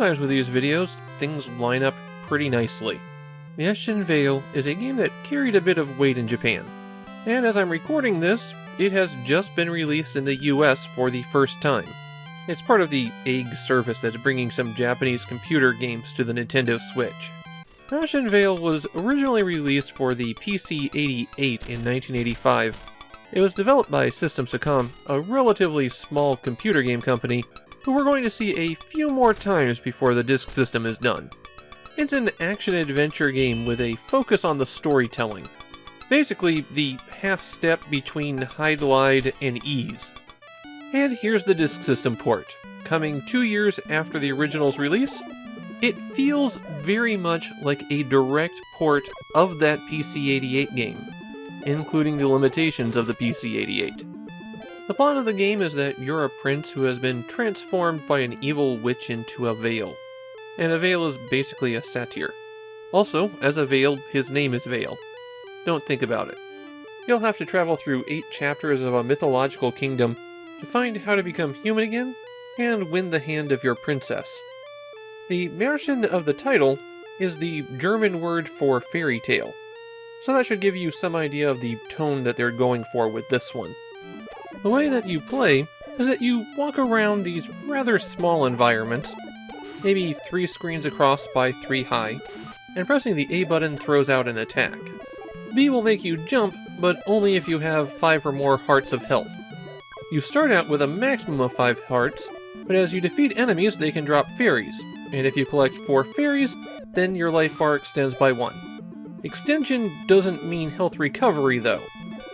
sometimes with these videos, things line up pretty nicely. Märchen Vale is a game that carried a bit of weight in Japan, and as I'm recording this, it has just been released in the US for the first time. It's part of the Egg service that's bringing some Japanese computer games to the Nintendo Switch. Märchen Vale was originally released for the PC-88 in 1985. It was developed by System Sakam, a relatively small computer game company who we're going to see a few more times before the Disk System is done. It's an action-adventure game with a focus on the storytelling. Basically, the half-step between hide-glide and ease. And here's the Disk System port. Coming 2 years after the original's release, it feels very much like a direct port of that PC-88 game, including the limitations of the PC-88. The plot of the game is that you're a prince who has been transformed by an evil witch into a Vale. And a Vale is basically a satyr. Also, as a Vale, his name is Vale. Don't think about it. You'll have to travel through 8 chapters of a mythological kingdom to find how to become human again, and win the hand of your princess. The Märchen of the title is the German word for fairy tale, so that should give you some idea of the tone that they're going for with this one. The way that you play is that you walk around these rather small environments, maybe 3 screens across by 3 high, and pressing the A button throws out an attack. B will make you jump, but only if you have 5 or more hearts of health. You start out with a maximum of 5 hearts, but as you defeat enemies they can drop fairies, and if you collect 4 fairies, then your life bar extends by 1. Extension doesn't mean health recovery though.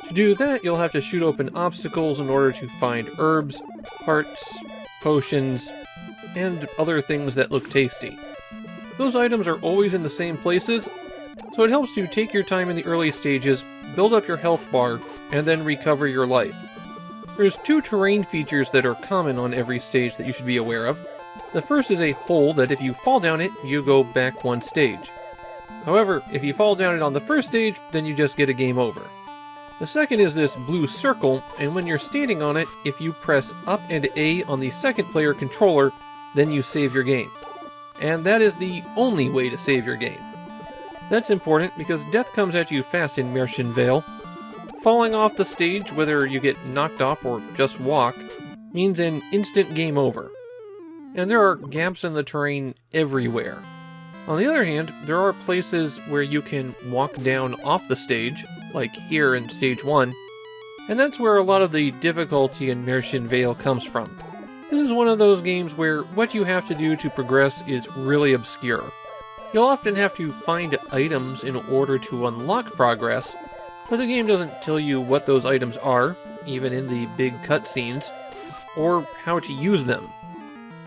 To do that you'll have to shoot open obstacles in order to find herbs, hearts, potions, and other things that look tasty. Those items are always in the same places, so it helps to take your time in the early stages, build up your health bar, and then recover your life. There's 2 terrain features that are common on every stage that you should be aware of. The first is a hole that if you fall down it, you go back 1 stage. However, if you fall down it on the first stage, then you just get a game over. The second is this blue circle, and when you're standing on it, if you press up and A on the second player controller, then you save your game. And that is the only way to save your game. That's important because death comes at you fast in Märchen Vale. Falling off the stage, whether you get knocked off or just walk, means an instant game over. And there are gaps in the terrain everywhere. On the other hand, there are places where you can walk down off the stage, like here in Stage 1, and that's where a lot of the difficulty in Märchen Vale comes from. This is one of those games where what you have to do to progress is really obscure. You'll often have to find items in order to unlock progress, but the game doesn't tell you what those items are, even in the big cutscenes, or how to use them.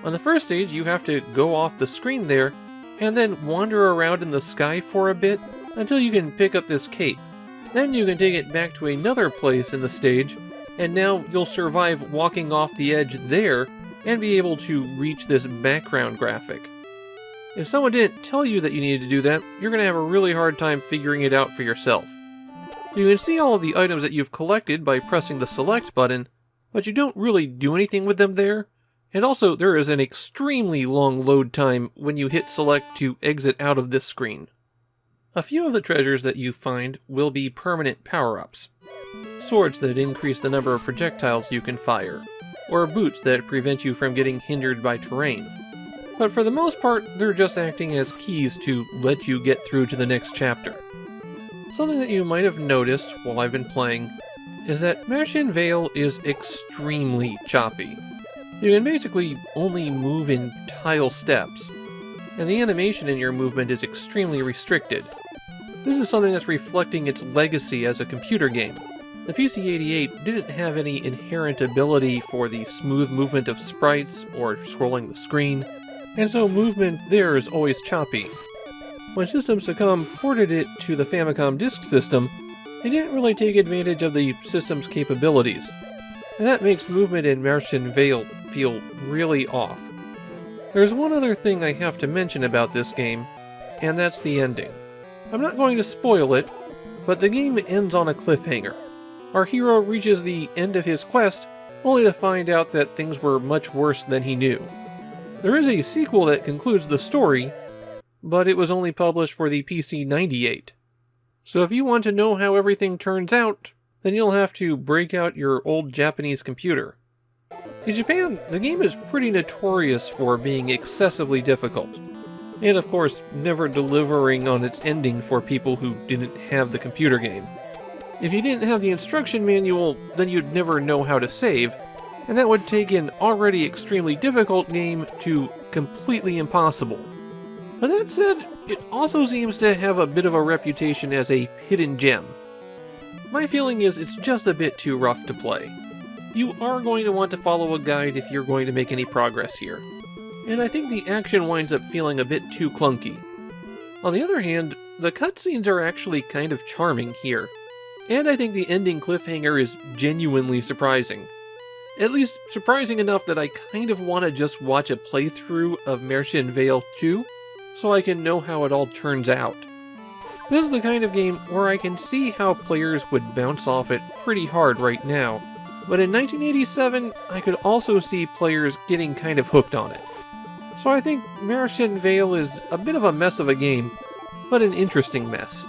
On the first stage, you have to go off the screen there, and then wander around in the sky for a bit until you can pick up this cape. Then you can take it back to another place in the stage, and now you'll survive walking off the edge there and be able to reach this background graphic. If someone didn't tell you that you needed to do that, you're going to have a really hard time figuring it out for yourself. You can see all of the items that you've collected by pressing the select button, but you don't really do anything with them there. And also, there is an extremely long load time when you hit select to exit out of this screen. A few of the treasures that you find will be permanent power-ups. Swords that increase the number of projectiles you can fire, or boots that prevent you from getting hindered by terrain. But for the most part, they're just acting as keys to let you get through to the next chapter. Something that you might have noticed while I've been playing is that Märchen Vale is extremely choppy. You can basically only move in tile steps, and the animation in your movement is extremely restricted. This is something that's reflecting its legacy as a computer game. The PC-88 didn't have any inherent ability for the smooth movement of sprites or scrolling the screen, and so movement there is always choppy. When System Sakam ported it to the Famicom Disk System, they didn't really take advantage of the system's capabilities, and that makes movement in Märchen Vale feel really off. There's one other thing I have to mention about this game, and that's the ending. I'm not going to spoil it, but the game ends on a cliffhanger. Our hero reaches the end of his quest, only to find out that things were much worse than he knew. There is a sequel that concludes the story, but it was only published for the PC 98. So if you want to know how everything turns out, then you'll have to break out your old Japanese computer. In Japan, the game is pretty notorious for being excessively difficult, and of course, never delivering on its ending for people who didn't have the computer game. If you didn't have the instruction manual, then you'd never know how to save, and that would take an already extremely difficult game to completely impossible. But that said, it also seems to have a bit of a reputation as a hidden gem. My feeling is it's just a bit too rough to play. You are going to want to follow a guide if you're going to make any progress here, and I think the action winds up feeling a bit too clunky. On the other hand, the cutscenes are actually kind of charming here, and I think the ending cliffhanger is genuinely surprising. At least surprising enough that I kind of want to just watch a playthrough of Märchen Vale 2, so I can know how it all turns out. This is the kind of game where I can see how players would bounce off it pretty hard right now, but in 1987, I could also see players getting kind of hooked on it. So I think Märchen Vale is a bit of a mess of a game, but an interesting mess.